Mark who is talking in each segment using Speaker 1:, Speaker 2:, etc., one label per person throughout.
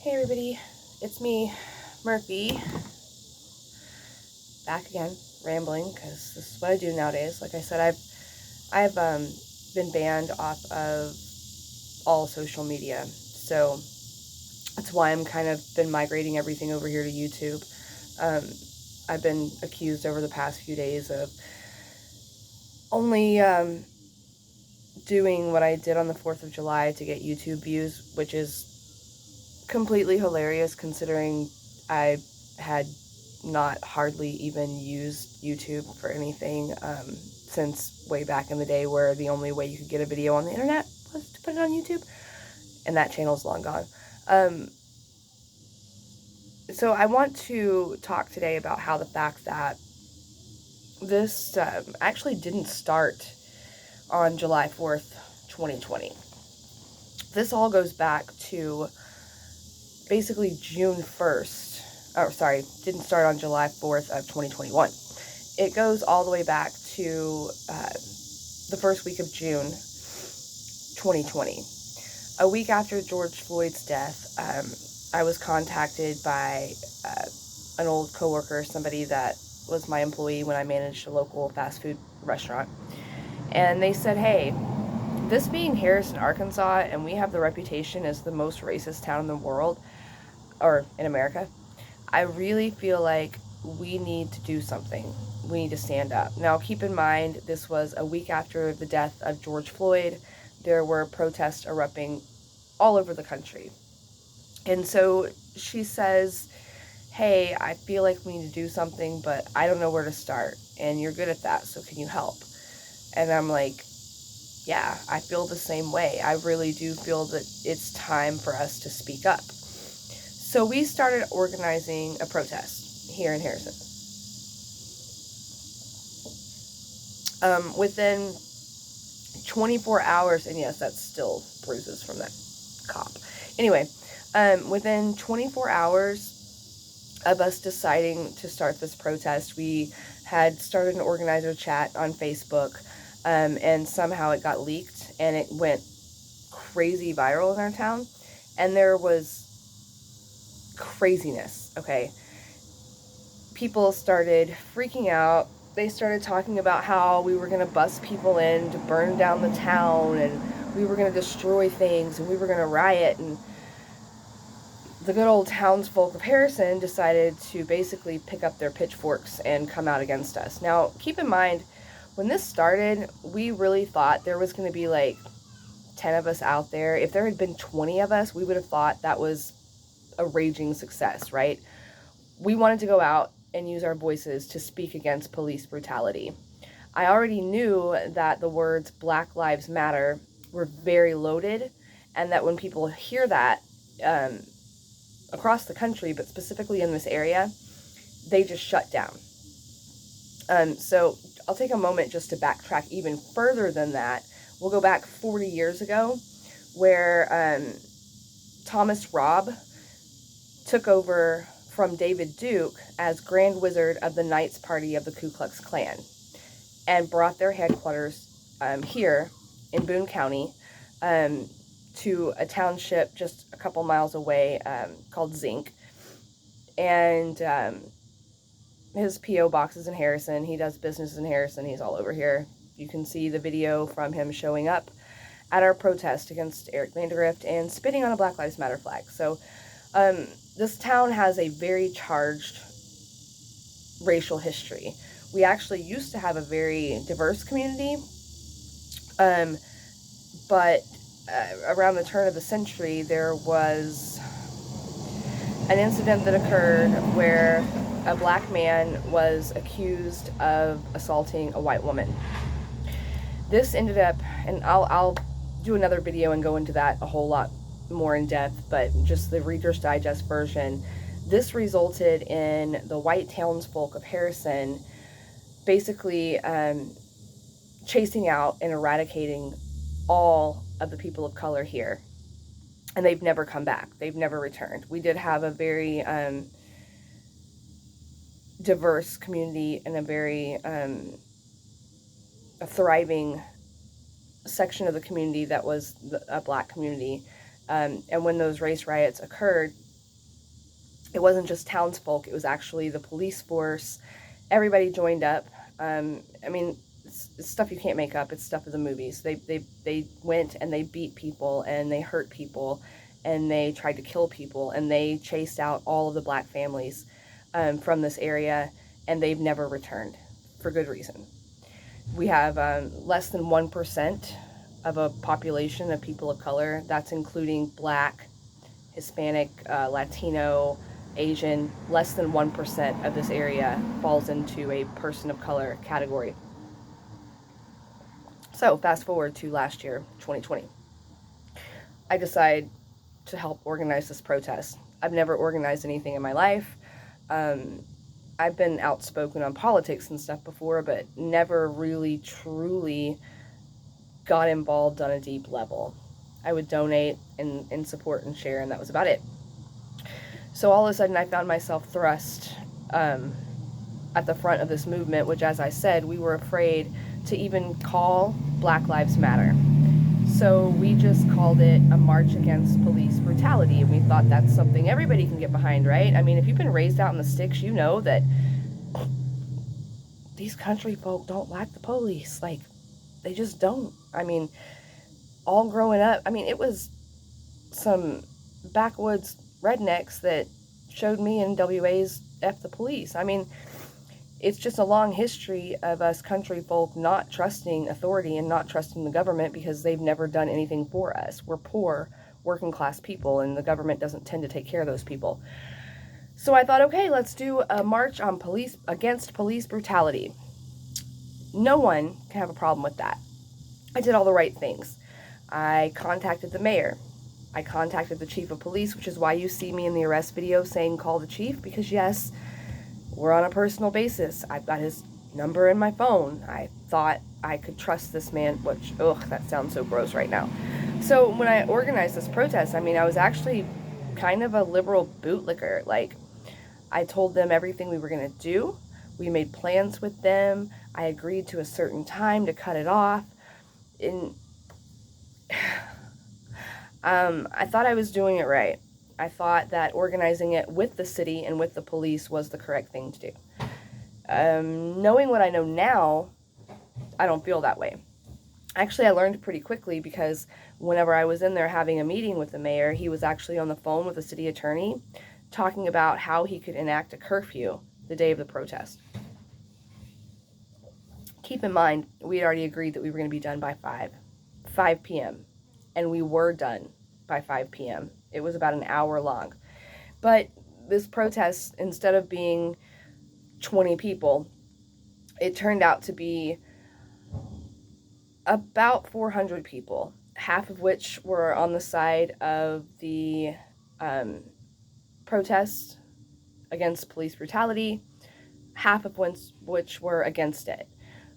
Speaker 1: Hey everybody, it's me, Murphy, back again, rambling, because this is what I do nowadays. Like I said, I've been banned off of all social media, so that's why I'm kind of been migrating everything over here to YouTube. I've been accused over the past few days of only doing what I did on the 4th of July to get YouTube views, which is completely hilarious considering I had not hardly even used YouTube for anything since way back in the day, where the only way you could get a video on the internet was to put it on YouTube, and that channel's long gone. So I want to talk today about how the fact that this actually didn't start on July 4th, 2020. This all goes back to basically June 1st. Oh, sorry, didn't start on July 4th of 2021. It goes all the way back to the first week of June 2020. A week after George Floyd's death, I was contacted by an old coworker, somebody that was my employee when I managed a local fast food restaurant. And they said, hey, this being Harrison, Arkansas, and we have the reputation as the most racist town in the world, or in America, I really feel like we need to do something. We need to stand up. Now, keep in mind, this was a week after the death of George Floyd. There were protests erupting all over the country. And so she says, hey, I feel like we need to do something, but I don't know where to start. And you're good at that, so can you help? And I'm like, yeah, I feel the same way. I really do feel that it's time for us to speak up. So we started organizing a protest here in Harrison. Within 24 hours, and yes, that's still bruises from that cop. Anyway, within 24 hours of us deciding to start this protest, we had started an organizer chat on Facebook, and somehow it got leaked and it went crazy viral in our town, and there was craziness. Okay, people started freaking out. They started talking about how we were going to bust people in to burn down the town, and we were going to destroy things, and we were going to riot. And the good old townsfolk of Harrison decided to basically pick up their pitchforks and come out against us. Now, keep in mind, when this started, we really thought there was going to be like 10 of us out there. If there had been 20 of us, we would have thought that was a raging success, right? We wanted to go out and use our voices to speak against police brutality. I already knew that the words Black Lives Matter were very loaded, and that when people hear that across the country, but specifically in this area, they just shut down. So I'll take a moment just to backtrack even further than that. We'll go back 40 years ago, where Thomas Robb took over from David Duke as Grand Wizard of the Knights Party of the Ku Klux Klan, and brought their headquarters here in Boone County to a township just a couple miles away called Zinc. And his P.O. box is in Harrison. He does business in Harrison. He's all over here. You can see the video from him showing up at our protest against Eric Vandergrift and spitting on a Black Lives Matter flag. So this town has a very charged racial history. We actually used to have a very diverse community, but around the turn of the century, there was an incident that occurred where a black man was accused of assaulting a white woman. This ended up, and I'll do another video and go into that a whole lot more in depth, but just the Reader's Digest version. This resulted in the white townsfolk of Harrison basically chasing out and eradicating all of the people of color here. And they've never come back. They've never returned. We did have a very diverse community and a very a thriving section of the community that was a black community. And when those race riots occurred, It wasn't just townsfolk, it was actually the police force. Everybody joined up. I mean, it's stuff you can't make up. It's stuff of the movies. They went and they beat people and they hurt people and they tried to kill people and they chased out all of the black families from this area, and they've never returned for good reason. We have less than 1% of a population of people of color. That's including black, Hispanic, Latino, Asian. Less than 1% of this area falls into a person of color category. So fast forward to last year, 2020. I decide to help organize this protest. I've never organized anything in my life. I've been outspoken on politics and stuff before, but never really truly got involved on a deep level. I would donate and support and share, and that was about it. So all of a sudden I found myself thrust at the front of this movement, which, as I said, we were afraid to even call Black Lives Matter. So we just called it a march against police brutality, and we thought that's something everybody can get behind, right? I mean, if you've been raised out in the sticks, you know that these country folk don't like the police. Like, they just don't. I mean, all growing up, I mean, it was some backwoods rednecks that showed me in WA's F the police. I mean, it's just a long history of us country folk not trusting authority and not trusting the government because they've never done anything for us. We're poor, working class people, and the government doesn't tend to take care of those people. So I thought, okay, let's do a march on against police brutality. No one can have a problem with that. I did all the right things. I contacted the mayor. I contacted the chief of police, which is why you see me in the arrest video saying call the chief, because yes, we're on a personal basis. I've got his number in my phone. I thought I could trust this man, which, that sounds so gross right now. So when I organized this protest, I mean, I was actually kind of a liberal bootlicker. Like, I told them everything we were going to do. We made plans with them. I agreed to a certain time to cut it off. And I thought I was doing it right. I thought that organizing it with the city and with the police was the correct thing to do. Knowing what I know now, I don't feel that way. Actually, I learned pretty quickly because whenever I was in there having a meeting with the mayor, he was actually on the phone with the city attorney talking about how he could enact a curfew the day of the protest. Keep in mind, we had already agreed that we were going to be done by 5 p.m. And we were done by 5 p.m. It was about an hour long. But this protest, instead of being 20 people, it turned out to be about 400 people, half of which were on the side of the protest against police brutality, half of which were against it.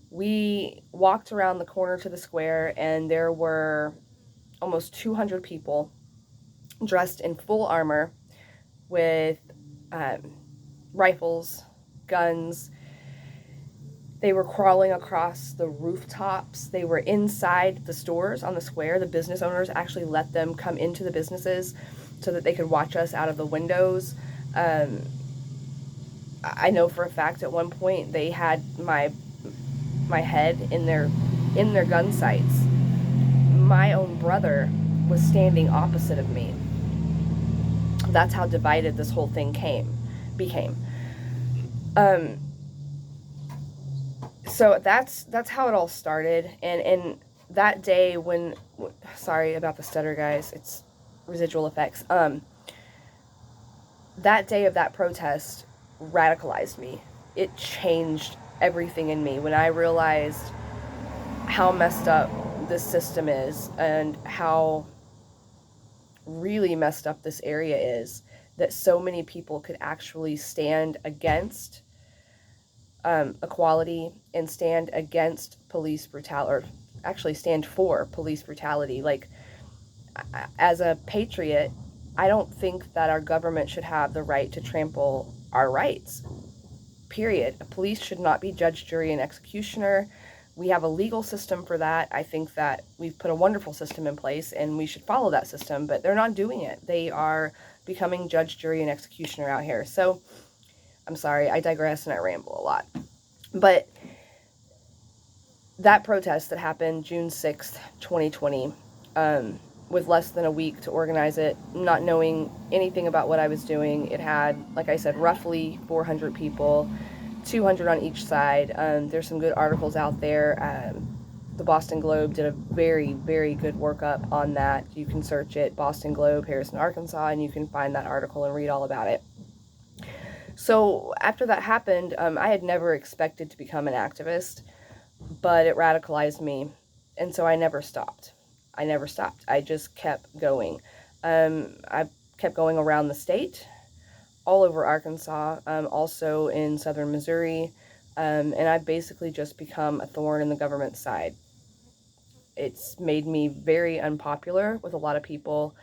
Speaker 1: We walked around the corner to the square, and there were almost 200 people dressed in full armor with rifles, guns. They were crawling across the rooftops. They were inside the stores on the square. The business owners actually let them come into the businesses so that they could watch us out of the windows. I know for a fact at one point they had my head in their gun sights. My own brother was standing opposite of me. That's how divided this whole thing became. So that's how it all started. And that day when, sorry about the stutter, guys, it's residual effects. That day of that protest radicalized me. It changed everything in me when I realized how messed up this system is and how really messed up this area is, that so many people could actually stand against equality and stand against police brutality, or actually stand for police brutality. Like, as a patriot, I don't think that our government should have the right to trample our rights. Period. A police should not be judge, jury, and executioner. We have a legal system for that. I think that we've put a wonderful system in place and we should follow that system, but they're not doing it. They are becoming judge, jury, and executioner out here. So, I'm sorry, I digress and I ramble a lot. But that protest that happened June 6th, 2020, with less than a week to organize it, not knowing anything about what I was doing, it had, like I said, roughly 400 people, 200 on each side. There's some good articles out there. The Boston Globe did a very, very good workup on that. You can search it, Boston Globe, Harrison, Arkansas, and you can find that article and read all about it. So after that happened, I had never expected to become an activist, but it radicalized me, and so I never stopped. I just kept going. I kept going around the state, all over Arkansas, also in southern Missouri, and I've basically just become a thorn in the government side. It's made me very unpopular with a lot of people.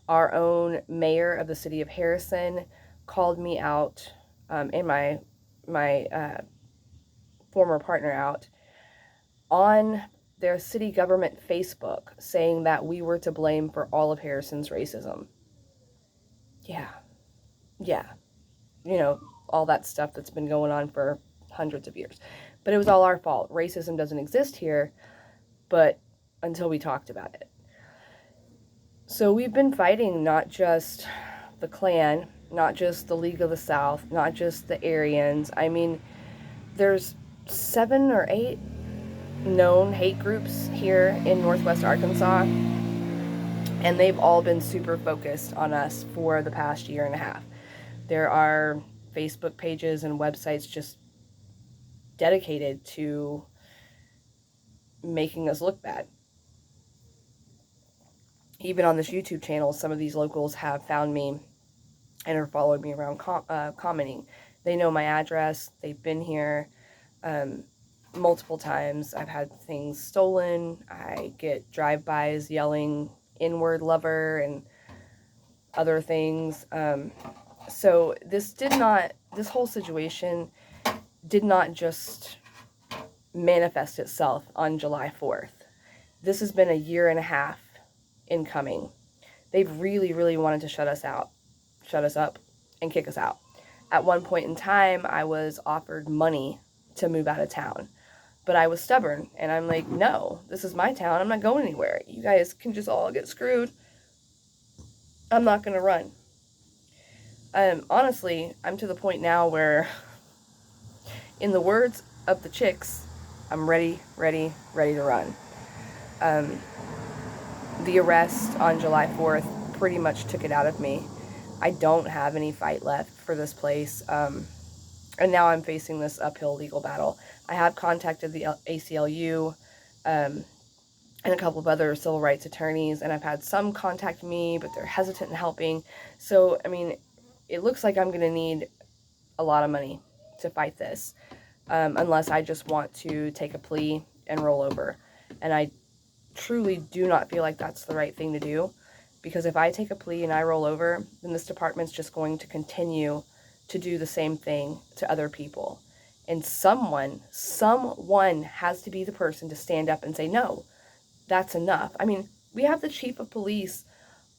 Speaker 1: Our own mayor of the city of Harrison called me out, and my former partner out, on their city government Facebook, saying that we were to blame for all of Harrison's racism. Yeah. You know, all that stuff that's been going on for hundreds of years. But it was all our fault. Racism doesn't exist here, but until we talked about it. So we've been fighting not just the Klan, not just the League of the South, not just the Aryans. I mean, there's 7 or 8 known hate groups here in Northwest Arkansas, and they've all been super focused on us for the past year and a half. There are Facebook pages and websites just dedicated to making us look bad. Even on this YouTube channel, some of these locals have found me and are following me around commenting. They know my address. They've been here multiple times. I've had things stolen. I get drive-bys yelling N-word lover and other things. So this whole situation did not just manifest itself on July 4th. This has been a year and a half in coming. They've really, really wanted to shut us up, and kick us out. At one point in time, I was offered money to move out of town, but I was stubborn, and I'm like, no, this is my town. I'm not going anywhere. You guys can just all get screwed. I'm not going to run. Honestly, I'm to the point now where, in the words of the chicks, I'm ready to run. The arrest on July 4th pretty much took it out of me. I don't have any fight left for this place, and now I'm facing this uphill legal battle. I have contacted the ACLU and a couple of other civil rights attorneys, and I've had some contact me, but they're hesitant in helping. So, I mean, it looks like I'm going to need a lot of money to fight this, unless I just want to take a plea and roll over. And I truly do not feel like that's the right thing to do, because if I take a plea and I roll over, then this department's just going to continue to do the same thing to other people. And someone has to be the person to stand up and say, no, that's enough. I mean, we have the chief of police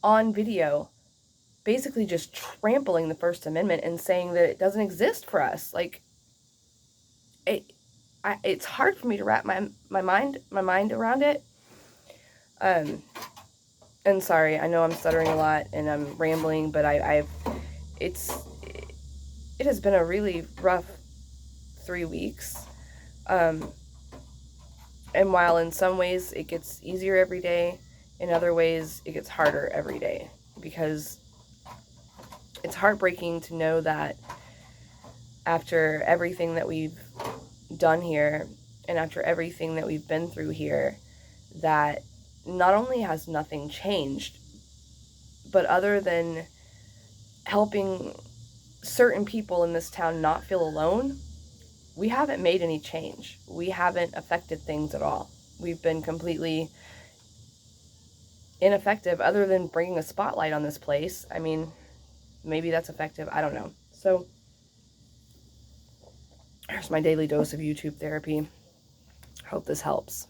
Speaker 1: on video basically just trampling the First Amendment and saying that it doesn't exist for us. Like, it's hard for me to wrap my mind around it. And sorry, I know I'm stuttering a lot and I'm rambling, but it has been a really rough 3 weeks. And while in some ways it gets easier every day, in other ways it gets harder every day, because it's heartbreaking to know that after everything that we've done here and after everything that we've been through here, that not only has nothing changed, but other than helping certain people in this town not feel alone, we haven't made any change. We haven't affected things at all. We've been completely ineffective, other than bringing a spotlight on this place. I mean, maybe that's effective. I don't know. So, here's my daily dose of YouTube therapy. Hope this helps.